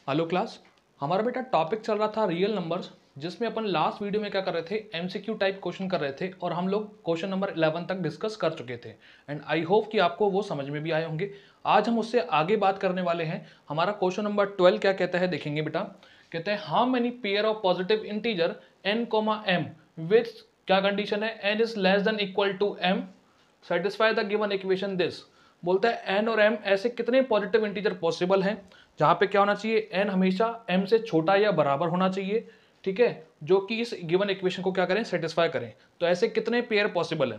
Hello class. हमारा बेटा topic चल रहा था रियल नंबर्स, जिसमें अपन लास्ट वीडियो में क्या कर रहे थे, एमसीक्यू टाइप क्वेश्चन कर रहे थे और हम लोग क्वेश्चन नंबर 11 तक डिस्कस कर चुके थे एंड आई होप कि आपको वो समझ में भी आए होंगे। आज हम उससे आगे बात करने वाले हैं। हमारा क्वेश्चन नंबर 12 क्या कहता है देखेंगे बेटा। कहते हैं how many pair of positive integer n, m with क्या कंडीशन है, n is less than equal to m, satisfy the given equation this. बोलता है n और m ऐसे कितने पॉजिटिव इंटीजर पॉसिबल हैं जहां पे क्या होना चाहिए, n हमेशा m से छोटा या बराबर होना चाहिए, ठीक है, जो कि इस गिवन इक्वेशन को क्या करें, सेटिस्फाई करें। तो ऐसे कितने पेयर पॉसिबल है?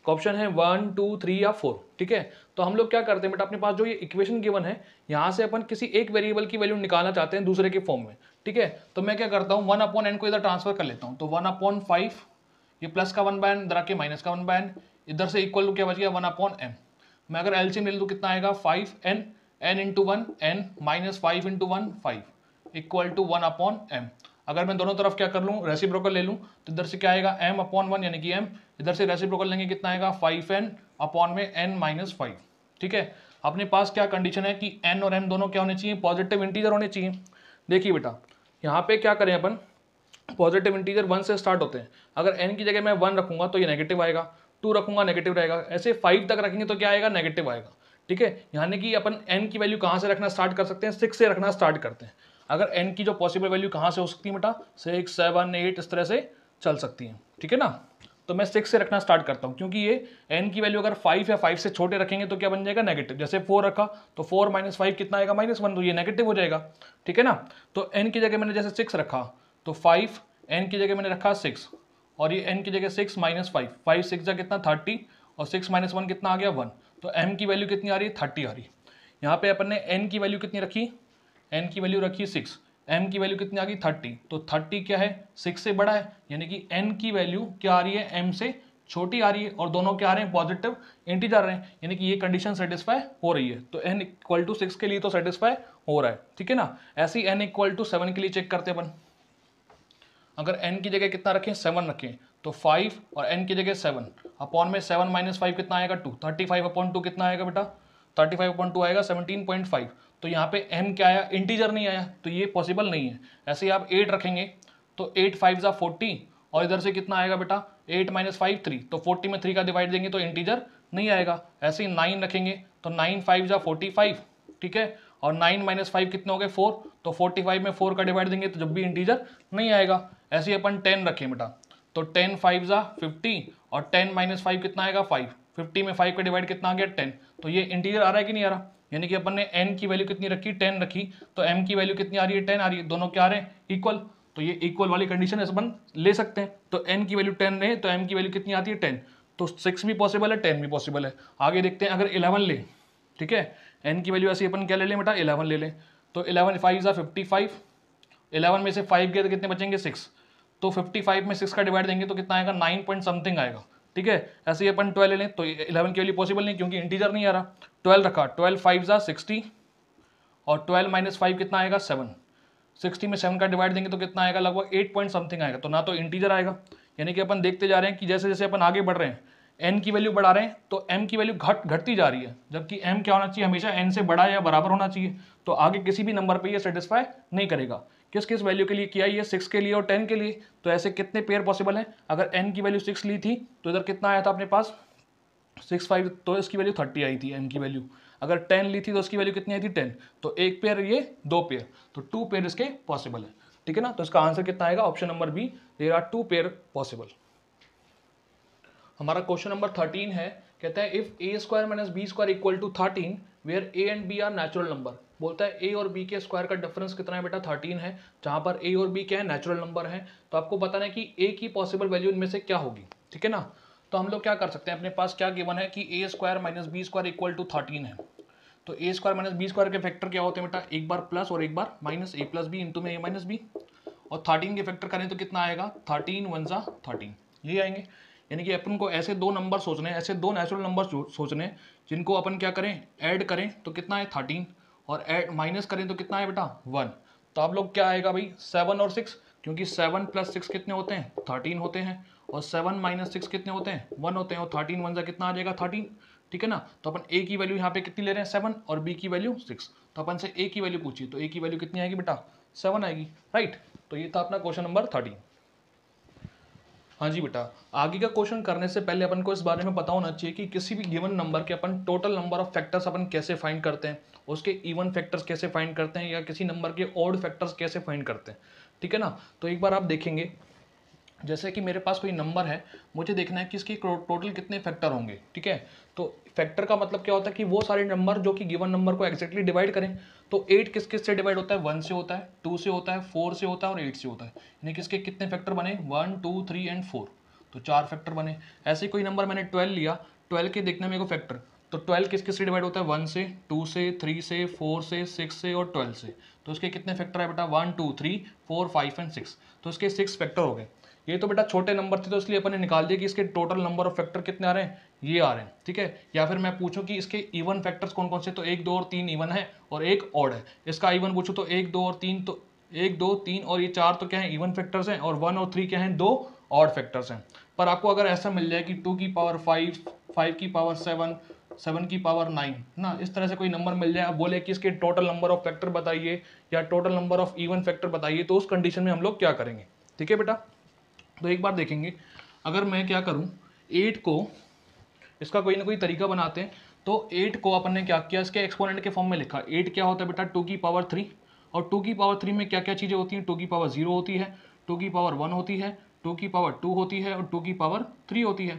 ऑप्शन है 1, 2, 3 या 4, ठीक है। तो हम लोग क्या करते हैं बेटा, अपने पास जो ये इक्वेशन गिवन है, यहाँ से अपन किसी एक वेरिएबल की वैल्यू निकालना चाहते हैं दूसरे के फॉर्म में, ठीक है। तो मैं क्या करता हूँ, 1/n को इधर ट्रांसफर कर लेता हूँ। तो 1/5, ये प्लस का 1/n इधर आके माइनस का 1/n, इधर से इक्वल टू क्या बच गया 1/m। मैं अगर एलसीएम ले लूँ तो कितना आएगा 5n, n into 1 n minus 5 into 1 5 equal to 1/m। अगर मैं दोनों तरफ क्या कर लूँ, रेसिप्रोकल ले लूँ, तो इधर से क्या आएगा m/1 यानी कि m, इधर से रेसिप्रोकल लेंगे कितना आएगा 5n अपॉन में n माइनस 5, ठीक है। अपने पास क्या कंडीशन है कि n और m दोनों क्या होने चाहिए, पॉजिटिव इंटीजर होने चाहिए। देखिए बेटा, यहाँ पे क्या करें अपन, पॉजिटिव इंटीजर 1 से स्टार्ट होते हैं। अगर n की जगह मैं 1 रखूंगा तो ये नेगेटिव आएगा, 2 रखूंगा नेगेटिव रहेगा, ऐसे 5 तक रखेंगे तो क्या आएगा, नेगेटिव आएगा, ठीक है। यानी कि अपन n की वैल्यू कहाँ से रखना स्टार्ट कर सकते हैं, 6 से रखना स्टार्ट करते हैं। अगर n की जो पॉसिबल वैल्यू कहाँ से हो सकती है बेटा, 6, 7, 8 इस तरह से चल सकती है, ठीक है ना। तो मैं 6 से रखना स्टार्ट करता हूँ, क्योंकि ये n की वैल्यू अगर 5 या 5 से छोटे रखेंगे तो क्या बन जाएगा, नेगेटिव। जैसे 4 रखा तो 4 माइनस 5 कितना आएगा, -1, तो ये नेगेटिव हो जाएगा, ठीक है ना। तो n की जगह मैंने जैसे 6 रखा तो 5, n की जगह मैंने रखा 6 और ये n की जगह 6 माइनस 5, 5 6 जा कितना 30 और 6 माइनस 1 कितना आ गया 1। तो m की वैल्यू कितनी आ रही है, 30 आ रही है। यहाँ पे अपन ने n की वैल्यू कितनी रखी, n की वैल्यू रखी 6, m की वैल्यू कितनी आ गई 30। तो 30 क्या है, 6 से बड़ा है, यानी कि n की वैल्यू क्या आ रही है, m से छोटी आ रही है, और दोनों क्या आ रहे हैं, पॉजिटिव इंटीजर रहे हैं, यानी कि ये कंडीशन सेटिस्फाई हो रही है। तो n इक्वल टू 6 के लिए तो सेटिस्फाई हो रहा है, ठीक है ना। ऐसे ही n इक्वल टू 7 के लिए चेक करते हैं अपन। अगर n की जगह कितना रखें, 7 रखें, तो 5 और n की जगह 7 अपॉन में 7 माइनस 5 कितना आएगा 2, 35/2 कितना आएगा बेटा, 35/2 आएगा 17.5। तो यहाँ पे m क्या आया, इंटीजर नहीं आया, तो ये पॉसिबल नहीं है। ऐसे ही आप 8 रखेंगे तो 8 5 जा 40 और इधर से कितना आएगा बेटा, 8 माइनस 5 3, तो 40 में 3 का डिवाइड देंगे तो इंटीजर नहीं आएगा। ऐसे ही 9 रखेंगे तो 9 5 जा 45, ठीक है, और 9 माइनस 5 कितने हो गए 4, तो 45 में 4 का डिवाइड देंगे तो जब भी इंटीजर नहीं आएगा। ऐसे ही अपन 10 रखें बेटा, तो 10 5 जा 50 और 10 माइनस 5 कितना आएगा 5, 50 में 5 का डिवाइड कितना आ गया 10, तो ये इंटीजर आ रहा है कि नहीं आ रहा। यानी कि अपन ने n की वैल्यू कितनी रखी, 10 रखी, तो m की वैल्यू कितनी आ रही है, 10 आ रही है, दोनों क्या आ रहे हैं, इक्वल। तो ये इक्वल वाली कंडीशन अपन ले सकते हैं। तो n की वैल्यू 10 है तो m की वैल्यू कितनी आती है 10, तो 6 भी पॉसिबल है, 10 भी पॉसिबल है। आगे देखते हैं, अगर 11 ले, ठीक है, n की वैल्यू ऐसे अपन क्या ले लें बेटा, 11 ले लें, तो 11 5 जा 55, 11 में से 5 गए तो कितने बचेंगे 6, तो 55 में 6 का डिवाइड देंगे तो कितना आएगा 9 पॉइंट समथिंग आएगा, ठीक है। ऐसे ही अपन 12 ले लें तो 11 के लिए पॉसिबल नहीं क्योंकि इंटीजर नहीं आ रहा। 12 रखा, 12 5 जा 60 और 12 माइनस 5 कितना आएगा 7, 60 में 7 का डिवाइड देंगे तो कितना आएगा, लगभग 8 पॉइंट समथिंग आएगा, तो ना तो इंटीजर आएगा। यानी कि अपन देखते जा रहे हैं कि जैसे जैसे अपन आगे बढ़ रहे हैं, n की वैल्यू बढ़ा रहे हैं तो m की वैल्यू घटती जा रही है, जबकि m क्या होना चाहिए, हमेशा n से बड़ा या बराबर होना चाहिए। तो आगे किसी भी नंबर पे ये सेटिस्फाई नहीं करेगा। किस किस वैल्यू के लिए किया, ये 6 के लिए और 10 के लिए। तो ऐसे कितने पेयर पॉसिबल हैं, अगर n की वैल्यू 6 ली थी तो इधर कितना आया था अपने पास 6 5, तो इसकी वैल्यू 30 आई थी m की वैल्यू। अगर 10 ली थी तो इसकी वैल्यू कितनी आई थी 10, तो एक पेयर ये, दो पेयर, तो 2 पेयर इसके पॉसिबल है, ठीक है ना। तो इसका आंसर कितना आएगा, option number B, there are 2 pair possible. हमारा क्वेश्चन नंबर 13 है, कहता है if a square minus B square equal to 13 where a and b are natural number. बोलता है a और b के स्क्वायर का डिफरेंस कितना है बेटा, 13 है, जहां पर a और b क्या है, नेचुरल नंबर है। तो आपको बताना है कि a की पॉसिबल वैल्यू इनमें से क्या होगी, ठीक है ना। तो हम लोग क्या कर सकते हैं, अपने पास क्या गिवन है कि a square minus B square equal to 13 है। तो a square minus B square के फैक्टर क्या होते हैं बेटा, एक बार प्लस और एक बार minus, a plus b into में a माइनस बी, और 13 के फैक्टर करें तो कितना आएगा, 13 1 जा 13, ये आएंगे। यानी कि अपन को ऐसे दो नंबर सोचने हैं, ऐसे दो नेचुरल नंबर सोचने हैं जिनको अपन क्या करें, ऐड करें तो कितना है 13, और ऐड माइनस करें तो कितना है बेटा 1। तो आप लोग क्या आएगा भाई 7 और 6, क्योंकि 7 प्लस 6 कितने होते हैं 13 होते हैं, और 7 माइनस 6 कितने होते हैं 1 होते हैं, और 13 1 जा कितना आ जाएगा 13, ठीक है ना। तो अपन a की वैल्यू यहाँ पे कितनी ले रहे हैं 7 और b की वैल्यू 6। तो अपन से a की वैल्यू पूछी तो a की वैल्यू कितनी आएगी बेटा 7 आएगी, राइट। तो ये था अपना क्वेश्चन नंबर 13। हाँ जी बेटा, आगे का क्वेश्चन करने से पहले अपन को इस बारे में पता होना चाहिए कि किसी भी गिवन नंबर के अपन टोटल नंबर ऑफ फैक्टर्स अपन कैसे फाइंड करते हैं, उसके इवन फैक्टर्स कैसे फाइंड करते हैं, या किसी नंबर के ऑड फैक्टर्स कैसे फाइंड करते हैं, ठीक है ना। तो एक बार आप देखेंगे, जैसे कि मेरे पास कोई नंबर है, मुझे देखना है कि इसके टोटल कितने फैक्टर होंगे, ठीक है। तो फैक्टर का मतलब क्या होता है कि वो सारे नंबर जो कि गिवन नंबर को एक्जैक्टली डिवाइड करें। तो 8 किस किस से डिवाइड होता है, 1 से होता है, 2 से होता है, 4 से होता है और 8 से होता है। यानी कि इसके कितने फैक्टर बने 1 2 3 एंड 4, तो 4 फैक्टर बने। ऐसे कोई नंबर मैंने 12 लिया, 12 के देखना मेरे को फैक्टर, तो 12 किस किस से डिवाइड होता है 1 से, 2 से, 3 से, 4 से, 6 से और 12 से। तो इसके कितने फैक्टर है बेटा 1 2 3 4 5 एंड 6। तो इसके 6 फैक्टर हो गए। ये तो बेटा छोटे नंबर थे तो इसलिए अपन ने निकाल दिया कि इसके टोटल नंबर ऑफ फैक्टर कितने आ रहे हैं, ये आ रहे हैं, ठीक है। या फिर मैं पूछूं कि इसके इवन फैक्टर्स कौन कौन से, तो 1 2 और 3 इवन है और एक ऑड है। इसका इवन पूछूं तो 1 2 और 3, तो 1 2 3 और ये 4 तो क्या है इवन फैक्टर्स हैं, और 1 और 3 क्या हैं, 2 ऑड फैक्टर्स हैं। पर आपको अगर ऐसा मिल जाए कि 2 की पावर 5, 5 की पावर 7, 7 की पावर 9 ना, इस तरह से कोई नंबर मिल जाए, आप बोले कि इसके टोटल नंबर ऑफ फैक्टर बताइए या total number of even factor बताइए, तो उस कंडीशन में हम लोग क्या करेंगे, ठीक है बेटा। तो एक बार देखेंगे, अगर मैं क्या करूं 8 को, इसका कोई ना कोई तरीका बनाते हैं। तो 8 को अपन ने क्या किया, इसके एक्सपोनेंट के फॉर्म में लिखा। 8 क्या होता है बेटा 2 की पावर 3, और 2 की पावर 3 में क्या क्या चीज़ें होती हैं, 2 की पावर 0 होती है, 2 की पावर 1 होती है, 2 की पावर 2 होती है और 2 की पावर 3 होती है।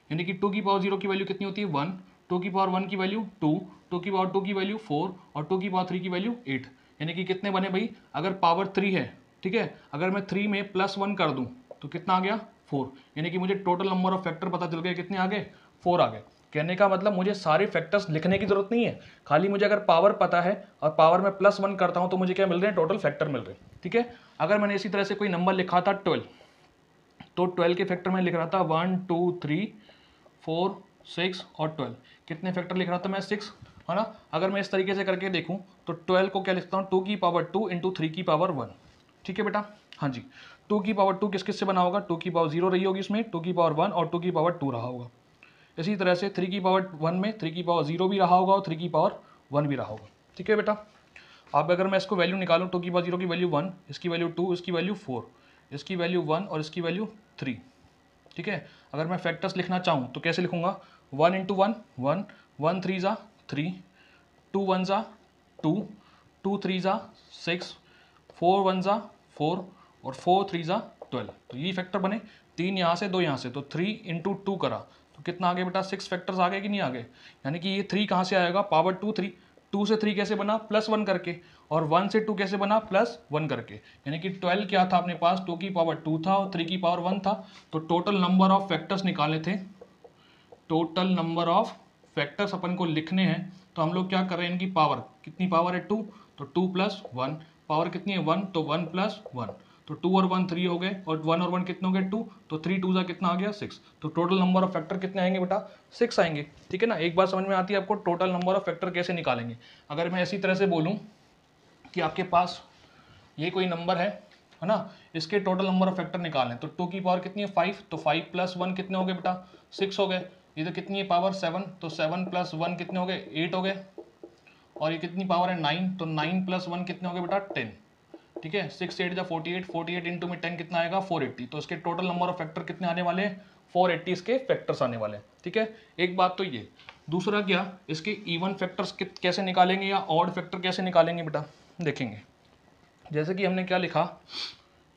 यानी कि 2 की पावर 0 की वैल्यू कितनी होती है 1, 2 की पावर 1 की वैल्यू 2, 2 की पावर 2 की वैल्यू 4 और 2 की पावर 3 की वैल्यू 8। यानी कि कितने बने भाई, अगर पावर 3 है, ठीक है, अगर मैं 3 में +1 कर दूं तो कितना आ गया 4। यानी कि मुझे टोटल नंबर ऑफ फैक्टर पता चल गए, कितने आ गए 4 आ गए। कहने का मतलब मुझे सारे फैक्टर्स लिखने की जरूरत नहीं है, खाली मुझे अगर पावर पता है और पावर में +1 करता हूं तो मुझे क्या मिल रहे हैं, टोटल फैक्टर मिल रहे हैं, ठीक है। अगर मैंने इसी तरह से कोई नंबर लिखा था 12, तो 12 के फैक्टर में लिख रहा था 1 2 3 4 6 और 12, कितने फैक्टर लिख रहा था मैं 6, है ना। अगर मैं इस तरीके से करके देखूं तो 12 को क्या लिखता हूँ 2 की पावर 2 इंटू 3 की पावर 1, ठीक है बेटा। हाँ जी, 2 की पावर 2 किस किस से बना होगा, 2 की पावर 0 रही होगी इसमें, 2 की पावर 1 और 2 की पावर 2 रहा होगा। इसी तरह से 3 की पावर 1 में 3 की पावर 0 भी रहा होगा और 3 की पावर 1 भी रहा होगा, ठीक है बेटा। अब अगर मैं इसको वैल्यू निकालूं, 2 की पावर 0 की वैल्यू 1, इसकी वैल्यू 2, इसकी वैल्यू 4, इसकी वैल्यू 1 और इसकी वैल्यू 3, ठीक है। अगर मैं फैक्टर्स लिखना चाहूँ तो कैसे लिखूंगा, 1 इंटू 1 1, 1 3 ज़ा 3, 2 1 ज़ा 2, 2 3 ज़ा 6, 4 1 ज़ा 4 और 4 3 ज़ा 12। तो ये फैक्टर बने, 3 यहाँ से 2 यहाँ से, तो 3 इंटू 2 करा तो कितना आ गया बेटा 6 फैक्टर्स आ गए कि नहीं आ गए। यानी कि ये 3 कहाँ से आएगा, पावर 2 3, 2 से 3 कैसे बना +1 करके, और 1 से 2 कैसे बना +1 करके। यानी कि 12 क्या था अपने पास, 2 की पावर 2 था और 3 की पावर 1 था। तो टोटल नंबर ऑफ फैक्टर्स निकालने थे, टोटल नंबर ऑफ फैक्टर्स अपन को लिखने हैं। तो हम लोग क्या कर रहे हैं, इनकी पावर, कितनी पावर है 2, तो 2 + 1, पावर कितनी है 1, तो 1 + 1, तो 2 और 1 3 हो गए, और 1 और 1 कितने हो गए 2, तो 3 2 कितना आ गया 6। तो टोटल नंबर ऑफ फैक्टर कितने आएंगे बेटा 6 आएंगे, ठीक है ना। एक बार समझ में आती है आपको टोटल नंबर ऑफ फैक्टर कैसे निकालेंगे। अगर मैं इसी तरह से बोलूँ कि आपके पास ये कोई नंबर है ना, इसके टोटल नंबर ऑफ फैक्टर निकालें, तो 2 की पावर कितनी है 5, तो 5 + 1 कितने हो गए बेटा 6 हो गए। ये तो कितनी है पावर 7, तो 7 + 1 कितने हो गए 8 हो गए। और ये कितनी पावर है 9, तो 9 + 1 कितने हो गए बेटा 10, ठीक है। 6 8 48, 48 इंटू में 10 कितना आएगा 480। तो इसके टोटल नंबर ऑफ फैक्टर कितने आने वाले हैं 480 इसके फैक्टर्स आने वाले हैं, ठीक है। एक बात तो ये, दूसरा क्या, इसके इवन फैक्टर्स कैसे निकालेंगे या ऑड फैक्टर कैसे निकालेंगे बेटा, देखेंगे। जैसे कि हमने क्या लिखा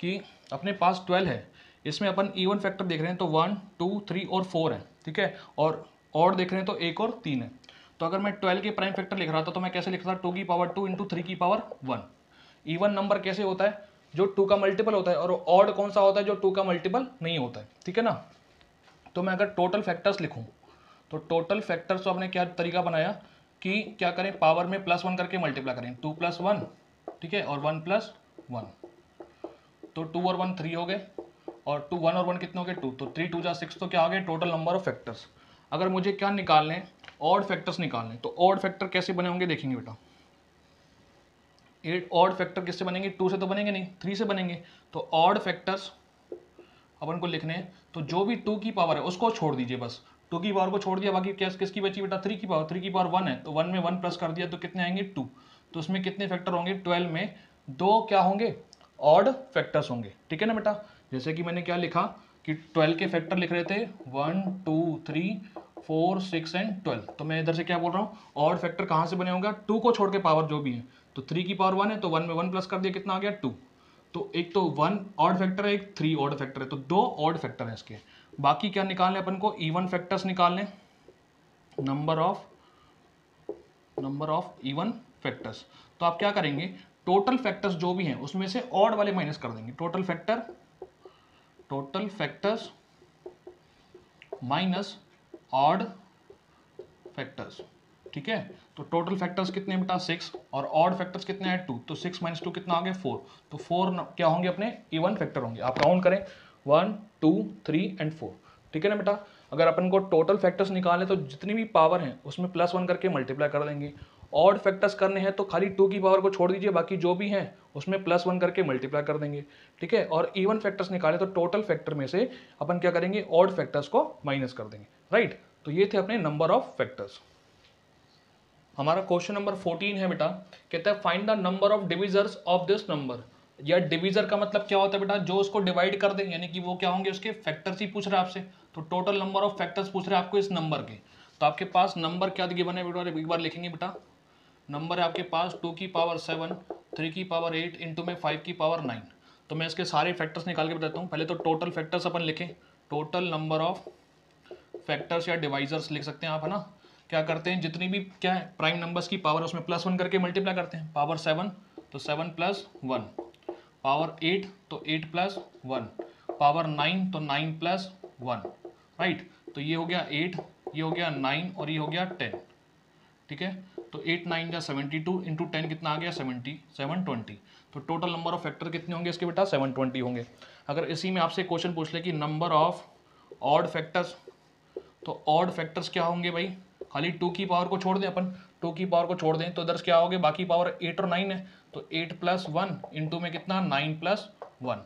कि अपने पास 12 है, इसमें अपन इवन फैक्टर देख रहे हैं तो 1 2 3 और 4 है, ठीक है। और ऑड देख रहे हैं तो 1 और 3 है। तो अगर मैं 12 के प्राइम फैक्टर लिख रहा था तो मैं कैसे लिख रहा था 2 की पावर 2 इंटू 3 की पावर 1। इवन नंबर कैसे होता है, जो 2 का मल्टीपल होता है, और ऑड कौन सा होता है, जो 2 का मल्टीपल नहीं होता है, ठीक है ना। तो मैं अगर टोटल फैक्टर्स लिखूँ, तो टोटल फैक्टर्स तो आपने क्या तरीका बनाया कि क्या करें, पावर में +1 करके मल्टीप्लाई करें, 2 + 1, ठीक है, और 1 + 1, तो 2 और 1 3 हो गए, और 2 1 और 1 कितने हो गए 2, तो 3 2 6, तो क्या आ गए टोटल नंबर ऑफ फैक्टर्स। अगर मुझे क्या निकालने हैं, ऑड फैक्टर्स निकालने, तो ऑड फैक्टर कैसे बने होंगे देखेंगे बेटा। ऑड फैक्टर किससे बनेंगे, 2 से तो बनेंगे नहीं, 3 से बनेंगे। तो ऑड फैक्टर्स अपन को लिखने हैं, तो जो भी 2 की पावर है उसको छोड़ दीजिए, बस टू की पावर को छोड़ दिया, बाकी क्या किसकी बची बेटा, 3 की पावर, 3 की पावर 1 है, तो 1 में 1 प्लस कर दिया तो कितने आएंगे 2। तो उसमें कितने फैक्टर होंगे, 12 में 2 क्या होंगे, ऑड फैक्टर्स होंगे, ठीक है ना बेटा। जैसे कि मैंने क्या लिखा कि 12 के फैक्टर लिख रहे थे 1 2 3 4 6 एंड 12, तो मैं इधर से क्या बोल रहा हूँ, ऑड फैक्टर कहाँ से बने होगा, 2 को छोड़ के पावर जो भी है, तो 3 की पावर 1 है, तो 1 में 1 प्लस कर दिया, कितना आ गया 2। तो एक तो 1 ऑड फैक्टर है, एक 3 ऑड फैक्टर है, तो 2 ऑड फैक्टर है इसके। बाकी क्या निकालने अपन को, इवन फैक्टर्स निकालने, नंबर ऑफ इवन फैक्टर्स। तो आप क्या करेंगे, टोटल फैक्टर्स जो भी हैं उसमें से ऑड वाले माइनस कर देंगे, total factors minus odd factors, ठीक है। तो टोटल फैक्टर्स कितने बेटा 6 और ऑड फैक्टर्स कितने हैं 2, तो 6 माइनस 2 कितना आ गया 4, तो 4 क्या होंगे अपने इवन फैक्टर होंगे। आप काउंट करें 1 2 3 एंड 4, ठीक है ना बेटा। अगर अपन को टोटल फैक्टर्स निकालें तो जितनी भी पावर हैं उसमें +1 करके मल्टीप्लाई कर देंगे। ऑड फैक्टर्स करने हैं तो खाली 2 की पावर को छोड़ दीजिए, बाकी जो भी हैं उसमें +1 करके मल्टीप्लाई कर देंगे, ठीक है। और इवन फैक्टर्स निकालें तो टोटल फैक्टर में से अपन क्या करेंगे, ऑड फैक्टर्स को माइनस कर देंगे, राइट। तो ये थे अपने नंबर ऑफ फैक्टर्स। हमारा क्वेश्चन नंबर 14 है बेटा, कहता है find the number of divisors of this number. या डिविजर का मतलब क्या होता है बेटा, जो उसको डिवाइड कर दे, यानी कि वो क्या होंगे, उसके फैक्टर्स ही पूछ रहा है आपसे। तो टोटल नंबर ऑफ फैक्टर्स पूछ रहे हैं आपको इस नंबर के। तो आपके पास नंबर क्या गिवन है बेटा, एक बार लिखेंगे बेटा। नंबर है आपके पास 2 की पावर 7, 3 की पावर 8 इंटू में 5 की पावर 9। तो मैं इसके सारे फैक्टर्स निकाल के बताता हूँ। पहले तो टोटल फैक्टर्स अपन लिखें, टोटल नंबर ऑफ फैक्टर्स या डिवाइजर्स लिख सकते हैं आप, है ना। क्या करते हैं, जितनी भी क्या है प्राइम नंबर्स की पावर उसमें +1 करके मल्टीप्लाई करते हैं। पावर 7 तो 7 + 1, पावर 8 तो 8 + 1, पावर 9 तो 9 + 1, राइट। तो ये हो गया 8, ये हो गया 9 और ये हो गया 10, ठीक है। तो 8 9 जा 72 इंटू 10 कितना आ गया 720। तो टोटल नंबर ऑफ फैक्टर कितने होंगे इसके बेटा 720 होंगे। अगर इसी में आपसे क्वेश्चन पूछ ले कि नंबर ऑफ ऑड फैक्टर्स, तो ऑड फैक्टर्स क्या होंगे भाई, खाली 2 की पावर को छोड़ दें अपन, 2 की पावर को छोड़ दें तो इधर क्या होगे, बाकी पावर 8 और 9 है, तो 8 + 1 इंटू में कितना 9 + 1,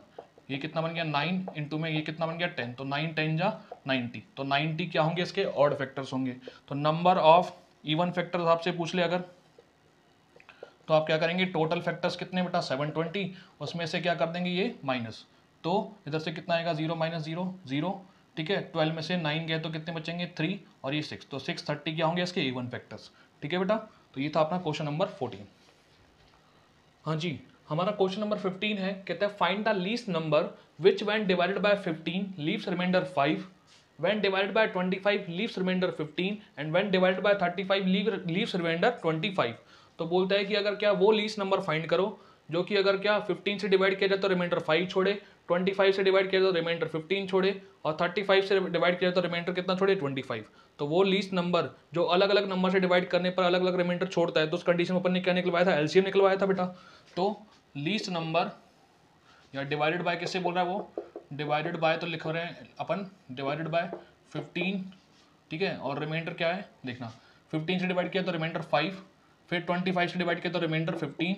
ये कितना बन गया 9 इंटू में ये कितना बन गया 10, तो 9 10 जा 90, तो 90 क्या होंगे इसके ऑड फैक्टर्स होंगे। तो नंबर ऑफ इवन फैक्टर्स आपसे पूछ ले अगर, तो आप क्या करेंगे, टोटल फैक्टर्स कितने बेटा 720, उसमें से क्या कर देंगे ये माइनस, तो इधर से कितना आएगा 0 - 0 0, ठीक है। 12 में से 9 गए तो कितने बचेंगे 3 और ये 6, तो 630 क्या होंगे इसके इवन फैक्टर्स, ठीक है बेटा। तो ये था अपना क्वेश्चन नंबर 14। हाँ जी, हमारा क्वेश्चन नंबर 15 है, कहता है find the least number which when divided by 15 leaves remainder 5, when divided by 25 leaves remainder 15 and when divided by 35 leaves remainder 25। तो बोलता है कि अगर क्या वो लीस्ट नंबर फाइंड करो जो कि अगर क्या 15 से डिवाइड किया जाए तो रिमाइंडर 5 छोड़े, 25 से डिवाइड किया जाए तो रिमाइंडर 15 छोड़े और 35 से डिवाइड किया जाए तो रिमाइंडर कितना छोड़े 25। तो वो लीस्ट नंबर जो अलग अलग नंबर से डिवाइड करने पर अलग अलग रिमाइंडर छोड़ता है, तो उस कंडीशन में अपन ने क्या निकलवाया था, एलसीएम निकलवाया था बेटा। तो लीस्ट नंबर या डिवाइडेड बाय किससे बोल रहा है वो, डिवाइडेड बाय तो लिख रहे हैं अपन डिवाइडेड बाय 15, ठीक है। और रिमाइंडर क्या है देखना, 15 से डिवाइड किया तो रिमाइंडर 5, फिर 25 से डिवाइड किया तो रिमाइंडर 15,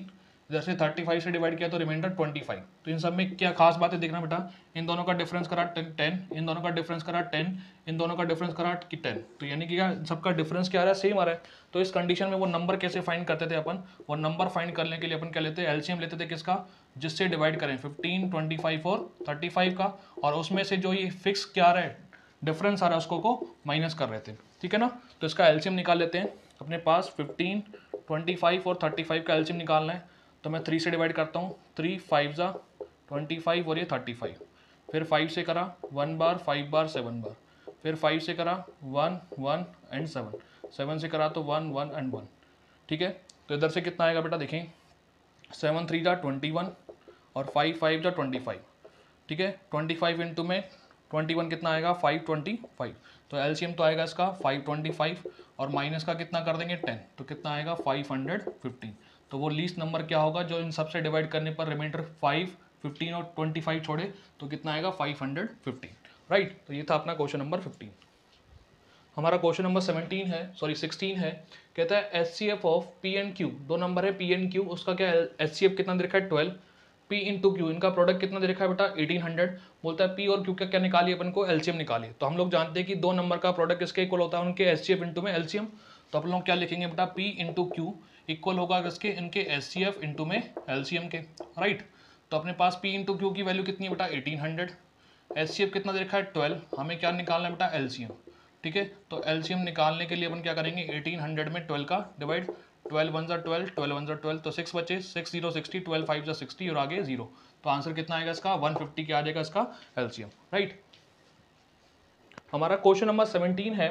इधर से 35 से डिवाइड किया तो रिमाइंडर 25। तो इन सब में क्या खास बात है देखना बेटा, इन दोनों का डिफरेंस करा 10, इन दोनों का डिफरेंस करा 10, इन दोनों का डिफरेंस करा कि 10, तो यानी कि क्या सबका डिफरेंस क्या आ रहा है, सेम आ रहा है। तो इस कंडीशन में वो नंबर कैसे फाइंड करते थे अपन, वो नंबर फाइंड करने के लिए अपन क्या लेते हैं, एलसीएम लेते थे किसका, जिससे डिवाइड करें 15 25 और 35 का, और उसमें से जो ये फिक्स क्या आ रहा है डिफरेंस आ रहा है उसको को माइनस कर रहे थे, ठीक है ना। तो इसका एलसीएम निकाल लेते हैं। अपने पास 15 25 और 35 का एलसीएम निकालना है, तो मैं 3 से डिवाइड करता हूँ, 3 5 जा 25 और ये 35, फिर 5 से करा 1 बार 5 बार 7 बार, फिर 5 से करा 1 1 एंड 7, 7 से करा तो 1 1 एंड 1, ठीक है। तो इधर से कितना आएगा बेटा देखें, 7 3 जा 21 और 5 5 जा 25, ठीक है। 25 इंटू में 21 कितना आएगा 525, तो एलसीएम तो आएगा इसका 525 और माइनस का कितना कर देंगे 10, तो कितना आएगा 515। तो वो लीस्ट नंबर क्या होगा जो इन सबसे डिवाइड करने पर रिमाइंडर 5 15 और 25 छोड़े, तो कितना आएगा 515, राइट। तो ये था अपना क्वेश्चन नंबर 15। हमारा क्वेश्चन नंबर 16 है, कहता है HCF of P and Q, दो नंबर है पी एंड क्यू, उसका क्या एचसीएफ कितना दे रखा है 12, P इंटू क्यू, इनका प्रोडक्ट कितना दे रखा है बेटा 1800। बोलता है P और Q का क्या निकालिए अपन को, एलसीएम निकालिए। तो हम लोग जानते हैं कि दो नंबर का प्रोडक्ट किसके इक्वल होता है, उनके एचसीएफ इंटू में एलसीएम। तो अपन लोग क्या लिखेंगे बेटा, P इंटू क्यू इक्वल होगा किसके, इनके एचसीएफ इंटू में एलसीएम के, राइट। तो अपने पास P इंटू क्यू की वैल्यू कितनी है बेटा 1800, एचसीएफ कितना दे रखा है 12, हमें क्या निकालना है बेटा एलसीएम, ठीक है। तो एलसीएम निकालने के लिए अपन क्या करेंगे, 1800 में 12 का डिवाइड, 12 वन ज़ा 12, 12 वन ज़ा 12, तो 6 बचे, 6 0 60, 12 5 ज़ा 60 और आगे 0। तो आंसर कितना आएगा इसका 150 क्या आ जाएगा इसका एलसीएम, राइट। हमारा क्वेश्चन नंबर 17 है,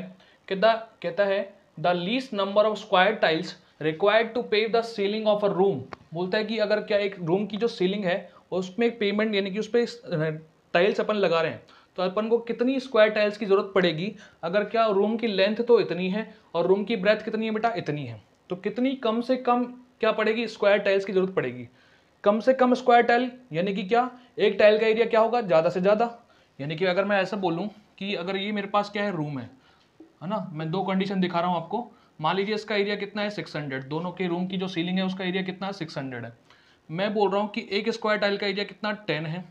कहता है the least number of square tiles required to pave the ceiling of a room. बोलता है कि अगर क्या एक रूम की जो सीलिंग है उसमें एक पेमेंट यानी कि उस पर टाइल्स अपन लगा रहे हैं, तो अपन को कितनी स्क्वायर टाइल्स की जरूरत पड़ेगी। अगर क्या रूम की लेंथ तो इतनी है और रूम की ब्रेथ कितनी है बेटा इतनी है, तो कितनी कम से कम क्या पड़ेगी स्क्वायर टाइल्स की जरूरत पड़ेगी। कम से कम स्क्वायर टाइल यानी कि क्या, एक टाइल का एरिया क्या होगा ज़्यादा से ज़्यादा। यानी कि अगर मैं ऐसा बोलूँ कि अगर ये मेरे पास क्या है रूम है ना, मैं दो कंडीशन दिखा रहा हूँ आपको। मान लीजिए इसका एरिया कितना है 600, दोनों के रूम की जो सीलिंग है उसका एरिया कितना है 600 है। मैं बोल रहा हूँ कि एक स्क्वायर टाइल का एरिया कितना 10 है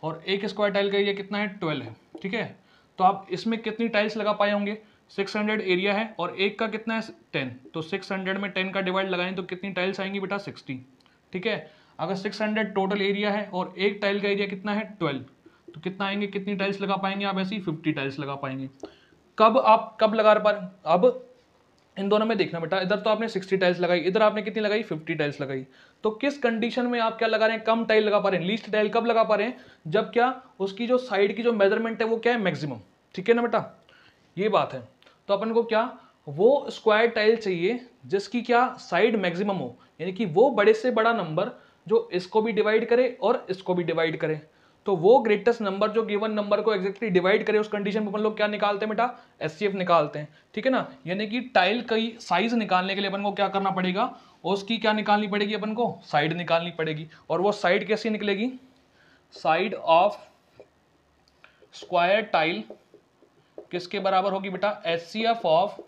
और एक स्क्वायर टाइल का एरिया कितना है 12 है, ठीक है। तो आप इसमें कितनी टाइल्स लगा पाए होंगे, 600 एरिया है और एक का कितना है 10, तो 600 में 10 का डिवाइड लगाएं तो कितनी टाइल्स आएंगी बेटा 60, ठीक है। अगर 600 टोटल एरिया है और एक टाइल का एरिया कितना है 12, तो कितना आएंगे, कितनी टाइल्स लगा पाएंगे आप, ऐसी 50 टाइल्स लगा पाएंगे। कब लगा पा रहे, अब इन दोनों में देखना बेटा, इधर तो आपने 60 टाइल्स लगाई, इधर आपने कितनी लगाई 50 टाइल्स लगाई। तो किस कंडीशन में आप क्या लगा रहे हैं, कम टाइल लगा पा रहे हैं, लीस्ट टाइल कब लगा पा रहे हैं, जब क्या उसकी जो साइड की जो मेजरमेंट है वो क्या है मैक्सिमम, ठीक है ना बेटा, ये बात है। तो अपन को क्या वो स्क्वायर टाइल चाहिए जिसकी क्या साइड मैक्सिमम हो, यानी कि वो बड़े से बड़ा नंबर जो इसको भी डिवाइड करे और इसको भी डिवाइड करे। तो वो ग्रेटेस्ट नंबर जो गिवन नंबर को एग्जैक्टली डिवाइड करे उस कंडीशन में अपन लोग क्या निकालते हैं बेटा एचसीएफ निकालते हैं, ठीक है ना। यानी कि टाइल की साइज निकालने के लिए अपन को क्या करना पड़ेगा, उसकी क्या निकालनी पड़ेगी, अपन को साइड निकालनी पड़ेगी। और वो साइड कैसी निकलेगी, साइड ऑफ स्क्वायर टाइल किसके बराबर होगी बेटा, HCF of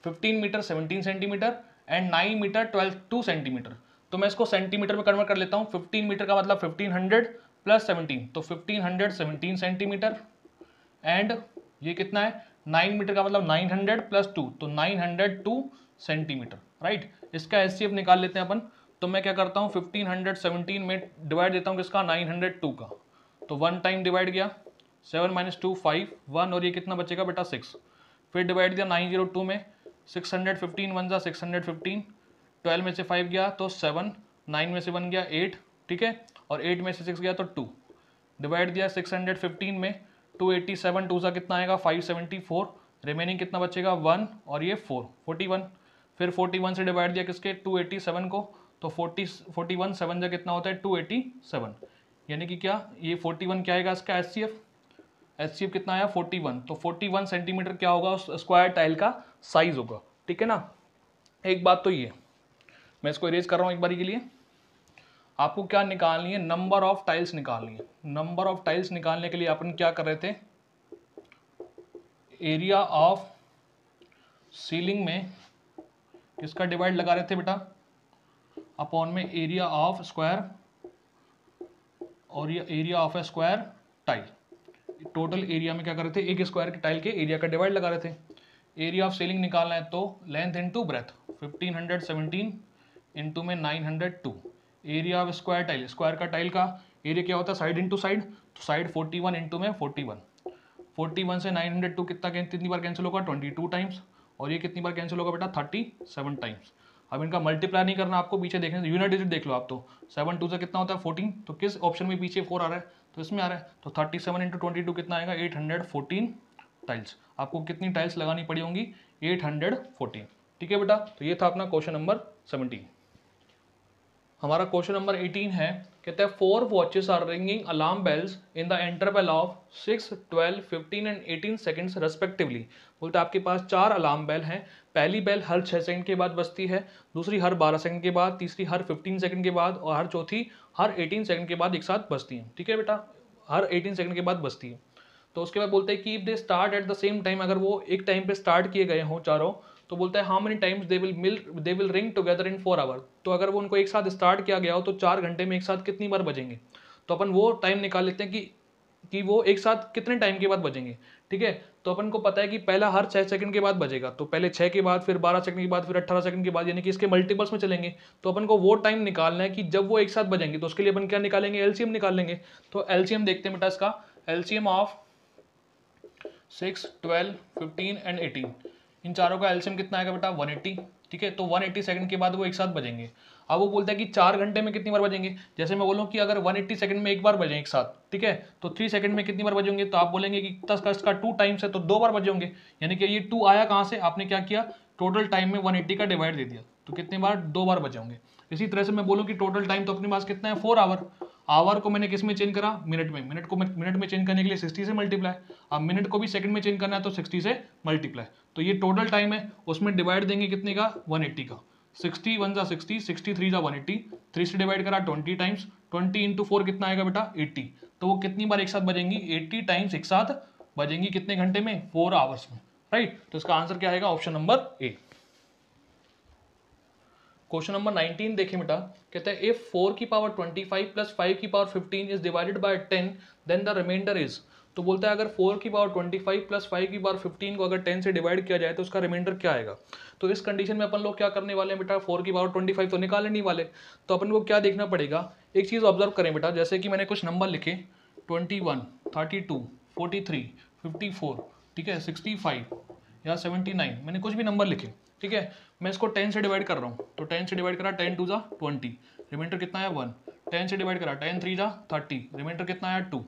15 metre 17 centimetre and 9 metre 2 centimetre. तो मैं इसको सेंटीमीटर में कन्वर्ट कर लेता हूँ। 15 मीटर का मतलब 1500 प्लस 17, तो 1517 सेंटीमीटर एंड ये कितना है 9 मीटर का मतलब 900 प्लस 2, तो 902 सेंटीमीटर, राइट। इसका एचसीएफ निकाल लेते हैं अपन। तो मैं क्या करता हूँ 1517 में डिवाइड देता हूँ किसका 902 का, तो 1 टाइम डिवाइड गया, 7 माइनस 2 5 1 और ये कितना बचेगा बेटा 6। फिर डिवाइड दिया 902 में, 615 वन जा 615, 12 में से 5 गया तो 7, 9 में से 1 गया 8, ठीक है, और 8 में से 6 गया तो 2। डिवाइड दिया 615 में, 287 2 सा कितना आएगा 574, रिमेनिंग कितना बचेगा 1 और ये 4 41। फिर 41 से डिवाइड दिया किसके 287 को, तो 41 7 जा कितना होता है 287, यानी कि क्या ये 41 क्या आएगा इसका एचसीएफ कितना आया 41, तो 41 सेंटीमीटर क्या होगा उस स्क्वायर टाइल का साइज होगा, ठीक है ना। एक बात तो ये मैं इसको इरेज कर रहा हूँ एक बारी के लिए। आपको क्या निकालनी है, नंबर ऑफ टाइल्स निकालनी है। नंबर ऑफ टाइल्स निकालने के लिए अपन क्या कर रहे थे, एरिया ऑफ सीलिंग में किसका डिवाइड लगा रहे थे बेटा, अपॉन में एरिया ऑफ स्क्वायर और ये area of A square tile. Total area में क्या कर रहे थे, एक स्क्वायर के टाइल के एरिया का डिवाइड लगा रहे थे। एरिया ऑफ सीलिंग निकालना है तो लेंथ इंटू ब्रेथ, 1517 इंटू में 902। Area of square tile, square का टाइल का एरिया क्या होता है साइड इंटू साइड, तो साइड 41 इंटू में 41। 41 से 902 कितनी बार कैंसिल होगा 22 टाइम्स, और ये कितनी बार कैंसिल होगा बेटा 37 टाइम्स। अब इनका मल्टीप्लाई नहीं करना आपको, पीछे देखने यूनिट डिजिट देख लो आप, तो 7 2 से कितना होता है 14, तो किस ऑप्शन में पीछे 4 आ रहा है, तो इसमें आ रहा है। तो 37 इंटू 22 कितना आएगा 814 टाइल्स। आपको कितनी टाइल्स लगानी पड़ी होंगी 814, ठीक है बेटा। तो ये था अपना क्वेश्चन नंबर 17। हमारा क्वेश्चन नंबर 18 है, कहते हैं 4 watches are ringing alarm bells in the interval of 6 12 15 and 18 seconds respectively. बोलते हैं आपके पास 4 अलार्म बेल हैं, पहली बेल हर 6 सेकंड के बाद बजती है, दूसरी हर 12 सेकंड के बाद, तीसरी हर 15 सेकंड के बाद और हर चौथी हर 18 सेकंड के बाद एक साथ बजती है, ठीक है बेटा, हर 18 सेकंड के बाद बजती है। तो उसके बाद बोलते हैं कि if they start at the same time, अगर वो एक टाइम पे स्टार्ट किए गए हों चारों, तो बोलता है how many times they will ring together in 4 hour. तो अगर वो उनको एक साथ स्टार्ट किया गया हो तो 4 घंटे में एक साथ कितनी बार बजेंगे। तो अपन वो टाइम निकाल लेते हैं कि वो एक साथ कितने टाइम के बाद बजेंगे। ठीक है, तो अपन को पता है कि पहला हर 6 सेकंड के बाद बजेगा, तो पहले 6 के बाद, फिर 12 सेकंड के बाद, फिर 18 सेकंड के बाद, यानी कि इसके मल्टीपल्स में चलेंगे। तो अपन को वो टाइम निकालना है कि जब वो एक साथ बजेंगे, तो उसके लिए अपन क्या निकालेंगे, एलसीएम निकाल लेंगे। तो एलसीएम देखते हैं बेटा, इसका एलसीएम ऑफ 6, 12, 15 एंड 18, इन चारों का एलसीएम कितना आएगा बेटा 180। ठीक है, तो 180 सेकंड के बाद वो एक साथ बजेंगे। अब वो बोलता है कि 4 घंटे में कितनी बार बजेंगे। जैसे मैं बोलूँ कि अगर 180 सेकंड में एक बार बजें एक साथ, ठीक है, तो 3 सेकंड में कितनी बार बजेंगे, तो आप बोलेंगे कि इसका 2 टाइम्स है तो 2 बार बजे होंगे। यानी कि ये 2 आया कहाँ से, आपने क्या किया, टोटल टाइम में 180 का डिवाइड दे दिया, तो कितनी बार, 2 बार बजे होंगे। इसी तरह से मैं बोलूँ कि टोटल टाइम तो अपने पास कितना है 4 आवर। आवर को मैंने किस में चेंज करा, मिनट में, मिनट को मिनट में चेंज करने के लिए 60 से मल्टीप्लाई, अब मिनट को भी सेकंड में चेंज करना है तो 60 से मल्टीप्लाई। तो ये टोटल टाइम है, उसमें डिवाइड देंगे कितने का, 180 का। 60 1 जा 60, 63 जा 180, 3 से डिवाइड करा 20 टाइम्स, 20 इंटू 4 कितना आएगा बेटा 80। तो वो कितनी बार एक साथ बजेंगी, 80 टाइम्स एक साथ बजेंगी, कितने घंटे में, 4 आवर्स में। राइट, तो इसका आंसर क्या आएगा, option number A. Question number 19 देखिए बेटा, कहता है इफ 4 की पावर 25 प्लस 5 की power 15 is divided by 10 then the remainder is. तो बोलता है अगर 4 की पावर 25 प्लस 5 की पावर 15 को अगर 10 से डिवाइड किया जाए तो उसका रिमाइंडर क्या आएगा। तो इस कंडीशन में अपन लोग क्या करने वाले हैं बेटा, 4 की पावर 25 तो निकालने नहीं वाले, तो अपन को क्या देखना पड़ेगा, एक चीज़ ऑब्जर्व करें बेटा, जैसे कि मैंने कुछ नंबर लिखे 21, 32, 43, 54, ठीक है, 65 या 79, मैंने कुछ भी नंबर लिखे। ठीक है, मैं इसको 10 से डिवाइड कर रहा हूँ, तो 10 से डिवाइड करा 10 2 जा 20, रिमाइंडर कितना आया 1। 10 से डिवाइड करा 10 3 जा 30, रिमाइंडर कितना आया 2।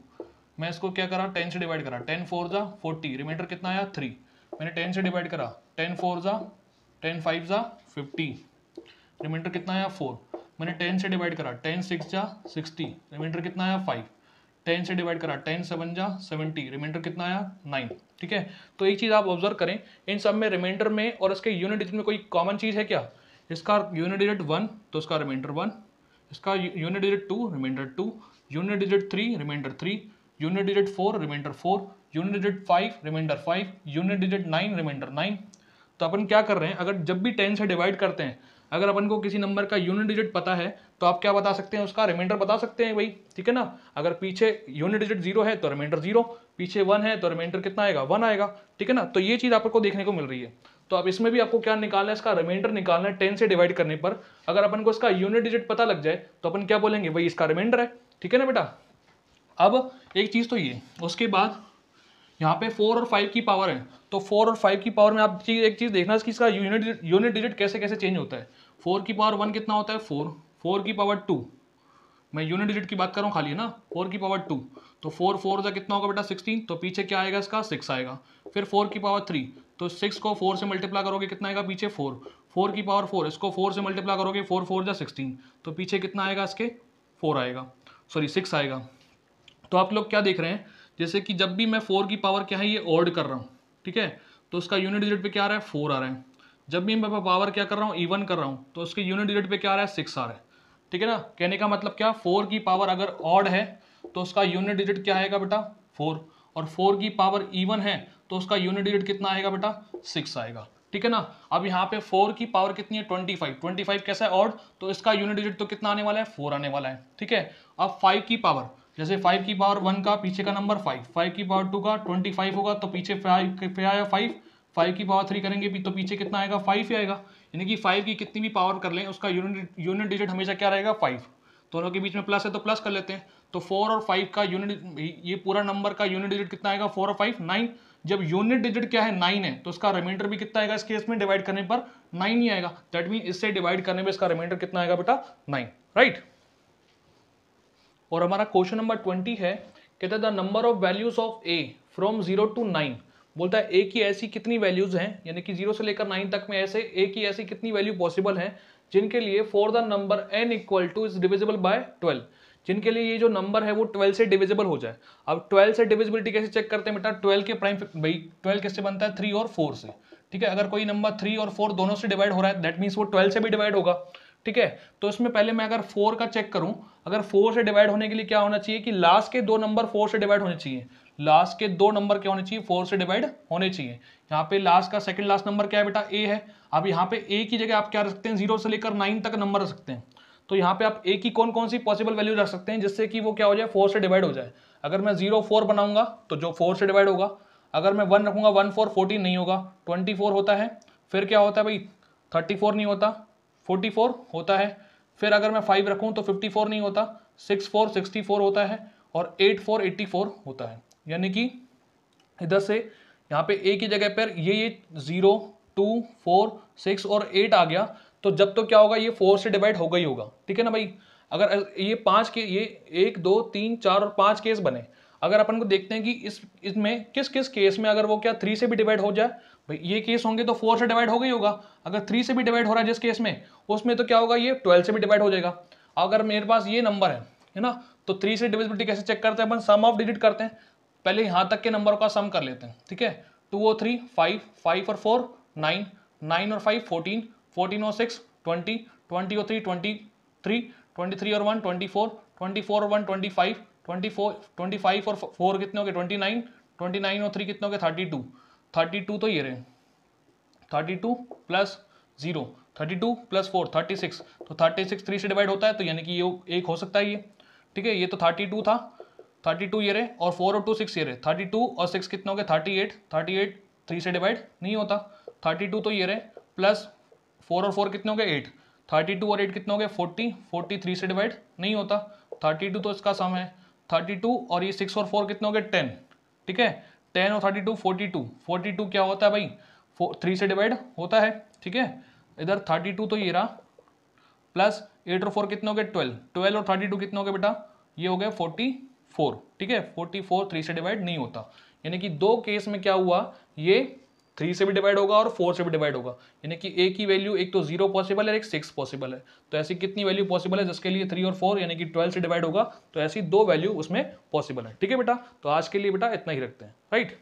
मैं इसको क्या करा 10 से डिवाइड करा 10 4 जा 40, रिमाइंडर कितना आया 3। मैंने 10 से डिवाइड करा 10 4 जा 10 5 जा 50, रिमाइंडर कितना आया 4। मैंने 10 से डिवाइड करा 10 6 जा 60, रिमाइंडर कितना आया 5। 10 से डिवाइड करा 10 7 जा 70, रिमाइंडर कितना आया 9। ठीक है, तो एक चीज़ आप ऑब्जर्व करें, इन सब में रिमाइंडर में और इसके यूनिट डिजिट में कोई कॉमन चीज़ है क्या। इसका यूनिट डिजिट 1 तो इसका रिमाइंडर 1, इसका unit digit 2 remainder 2, unit digit 3 remainder 3, unit digit 4 remainder 4, unit digit 5 remainder 5, unit digit 9 remainder 9। तो अपन क्या कर रहे हैं, अगर जब भी 10 से डिवाइड करते हैं, अगर अपन को किसी नंबर का यूनिट डिजिट पता है तो आप क्या बता सकते हैं, उसका रिमाइंडर बता सकते हैं भाई। ठीक है ना, अगर पीछे यूनिट डिजिट 0 है तो रिमाइंडर 0, पीछे 1 है तो रिमाइंडर कितना आएगा 1 आएगा। ठीक है ना, तो ये चीज़ आपको देखने को मिल रही है। तो अब इसमें भी आपको क्या निकालना है, इसका रिमाइंडर निकालना है 10 से डिवाइड करने पर। अगर अपन को इसका यूनिट डिजिट पता लग जाए तो अपन क्या बोलेंगे, भाई इसका रिमाइंडर है। ठीक है ना बेटा, अब एक चीज़ तो ये, उसके बाद यहाँ पे 4 और 5 की पावर है, तो 4 और 5 की पावर में आप एक चीज़ देखना कि इसका यूनिट डिजिट कैसे कैसे चेंज होता है। 4 की पावर 1 कितना होता है 4, 4 की पावर 2, मैं यूनिट डिजिट की बात कर रहा हूँ खाली है ना, 4 की पावर 2, तो 4 4 का कितना होगा बेटा 16, तो पीछे क्या आएगा इसका 6 आएगा। फिर 4 की पावर 3, तो 6 को 4 से मल्टीप्लाई करोगे कितना आएगा पीछे 4, 4 की पावर 4, इसको 4 से मल्टीप्लाई करोगे 4 4 जा 16, तो पीछे कितना आएगा इसके 4 आएगा, सॉरी 6 आएगा। तो आप लोग क्या देख रहे हैं, जैसे कि जब भी मैं 4 की पावर क्या है ये ऑड कर रहा हूँ, ठीक है, तो उसका यूनिट डिजिट पे क्या आ रहा है 4 आ रहा है। जब भी मैं पावर क्या कर रहा हूँ इवन कर रहा हूँ, तो उसके यूनिट डिजिट पे क्या आ रहा है 6 आ रहा है। ठीक है ना, कहने का मतलब क्या, 4 की पावर अगर ऑड है तो उसका यूनिट डिजिट क्या आएगा बेटा 4, और 4 की पावर इवन है तो उसका यूनिट डिजिट कितना आएगा बेटा 6 आएगा। ठीक है ना, अब यहाँ पे 4 की पावर कितनी है 25, 25 कैसा है ऑड, तो इसका यूनिट डिजिट तो कितना आने वाला है 4 आने वाला है। ठीक है, अब 5 की पावर, जैसे 5 की पावर 1 का पीछे का नंबर 5, 5 की पावर 2 का 25 होगा, तो पीछे 5 पे आया 5, 5 की पावर 3 करेंगे भी तो पीछे कितना आएगा 5 ही आएगा। यानी कि 5 की कितनी भी पावर कर लें उसका यूनिट डिजिट हमेशा क्या रहेगा 5, दोनों के बीच में प्लस है तो प्लस कर लेते हैं। तो 4 और 5 का यूनिट, ये पूरा नंबर का यूनिट डिजिट कितना आएगा 4 और 5 9। जब यूनिट डिजिट क्या है 9 है तो इसका रिमाइंडर भी कितना आएगा, इस केस में डिवाइड करने पर 9 ही आएगा। दैट मीन इससे डिवाइड करने में इसका रिमाइंडर कितना आएगा बेटा 9, राइट। और हमारा क्वेश्चन नंबर 20 है, कहता है the number of values of A from 0 to 9। बोलता है ए की ऐसी कितनी वैल्यूज हैं, यानी कि 0 से लेकर 9 तक में ऐसे ए की ऐसी कितनी वैल्यू पॉसिबल है जिनके लिए for the number n equal two is divisible by 12, जिनके लिए ये जो नंबर है वो 12 से डिविजिबल हो जाए। अब 12 से डिविजिबिलिटी कैसे चेक करते हैं बेटा, 12 के प्राइम, भाई 12 किससे बनता है 3 और 4 से। ठीक है, अगर कोई नंबर 3 और 4 दोनों से डिवाइड हो रहा है दैट मीन्स वो 12 से भी डिवाइड होगा। ठीक है। तो इसमें पहले मैं अगर 4 का चेक करूं, अगर 4 से डिवाइड होने के लिए क्या होना चाहिए कि लास्ट के 2 नंबर 4 से डिवाइड होने चाहिए। लास्ट के 2 नंबर क्या होने चाहिए, 4 से डिवाइड होने चाहिए। यहाँ पे लास्ट का सेकंड लास्ट नंबर क्या है बेटा, ए है। अब यहाँ पे ए की जगह आप क्या रख सकते हैं, 0 से लेकर 9 तक नंबर रख सकते हैं। तो यहाँ पे आप ए की कौन कौन सी पॉसिबल वैल्यू रख सकते हैं जिससे कि वो क्या हो जाए, 4 से डिवाइड हो जाए। अगर मैं 0 4 बनाऊंगा तो जो 4 से डिवाइड होगा, अगर मैं 1 रखूंगा 1 4 14 नहीं होगा, 24 होता है। फिर क्या होता है भाई, 34 नहीं होता, 44 होता है। फिर अगर मैं 5 रखूं तो 54 नहीं होता, 6 4 64 होता है, और 8 4 84 होता है। यानी कि इधर से यहाँ पे ए की जगह पर ये 0 2 4 6 और 8 आ गया, तो जब तो क्या होगा, ये 4 से डिवाइड होगा ही होगा, ठीक है ना भाई। अगर ये 5 के, ये 1 2 3 4 और 5 केस बने, अगर अपन को देखते हैं कि इसमें किस किस केस में अगर वो क्या 3 से भी डिवाइड हो जाए, भाई ये केस होंगे तो 4 से डिवाइड हो गई होगा। अगर 3 से भी डिवाइड हो रहा है जिस केस में, उसमें तो क्या होगा, ये 12 से भी डिवाइड हो जाएगा। अगर मेरे पास ये नंबर है ना, तो 3 से डिविजिबिलिटी कैसे चेक करते हैं अपन, सम ऑफ डिजिट करते हैं। पहले यहाँ तक के नंबरों का सम कर लेते हैं, ठीक है। 2 और 3 5, 5 और 4 9, 9 और 5 14, 14 और 6 20, 20 और 3 23, 23 और 1 24, 24 और 1 25, 24 25 और 4 कितने हो गए 29, 29 और 3 कितने हो गए 32, 32 तो ये रहे 32 प्लस 0, 32 प्लस 4 36, तो 36 3 से डिवाइड होता है, तो यानी कि ये एक हो सकता है ये, ठीक है। ये तो 32 था, 32 ये रहे, और 4 और 2 6 ये रहे, 32 और 6 कितने हो गए 38, 38 3 से डिवाइड नहीं होता, 32 तो ये रहे, प्लस 4 और 4 कितने हो गए 8, 32 और 8 कितने हो गए 40, 40 3 से डिवाइड नहीं होता, 32 तो इसका सम है, 32 और ये 6 और 4 कितने हो गए 10, ठीक है। 10 और 32 42, 42 क्या होता है भाई 3 से डिवाइड होता है, ठीक है। इधर 32 तो ये रहा, प्लस 8 और 4 कितने हो गए 12, 12 और 32 कितने हो गए बेटा, ये हो गए 44, ठीक है। 44 3 से डिवाइड नहीं होता, यानी कि दो केस में क्या हुआ, ये 3 से भी डिवाइड होगा और 4 से भी डिवाइड होगा, यानी कि ए की वैल्यू एक तो 0 पॉसिबल है, एक 6 पॉसिबल है। तो ऐसी कितनी वैल्यू पॉसिबल है जिसके लिए 3 और 4 यानी कि 12 से डिवाइड होगा, तो ऐसी दो वैल्यू उसमें पॉसिबल है, ठीक है बेटा। तो आज के लिए बेटा इतना ही रखते हैं, राइट।